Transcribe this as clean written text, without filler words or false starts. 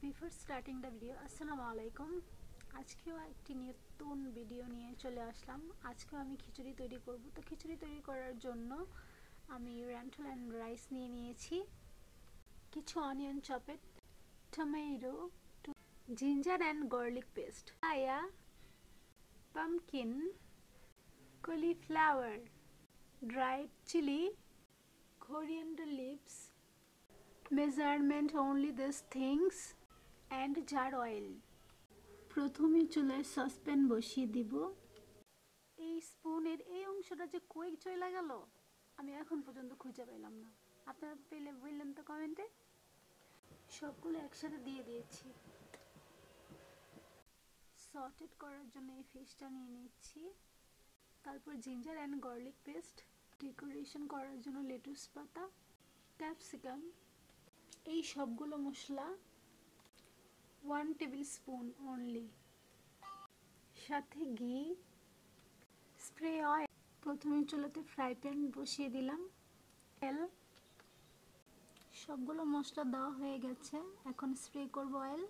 Before starting the video, আসসালামু আলাইকুম। আজকেও একটি নতুন ভিডিও নিয়ে চলে আসলাম। আজকেও আমি খিচুড়ি তৈরি করব। তো খিচুড়ি তৈরি করার জন্য আমি রেন্টাল অ্যান্ড রাইস নিয়ে নিয়েছি, কিছু onion chopped, tomato, ginger and garlic paste, আয়া, pumpkin, cauliflower, dried chili, coriander leaves, measurement only these things, and jar oil. প্রথমে চুলায় সসপ্যান বসিয়ে দিব। এই স্পুনের এই অংশটা যে কই চলে গেল আমি এখন পর্যন্ত খুঁজে পেলাম না। আপনারা পেলে বললেন তো কমেন্টে। সবগুলো একসাথে দিয়ে দিয়েছি। সটেড করার জন্য এই ফিশটা নিয়ে নিচ্ছি। তারপর ginger and garlic paste, decoration করার জন্য লেটুস পাতা, ক্যাপসিকাম, এই সবগুলো মশলা 1 টেবিল স্পুন অনলি, সাথে ঘি, স্প্রে অয়েল। প্রথমে চুলাতে ফ্রাই প্যান বসিয়ে দিলাম। তেল, সবগুলো মশলা দেওয়া হয়ে গেছে, এখন স্প্রে করব অয়েল।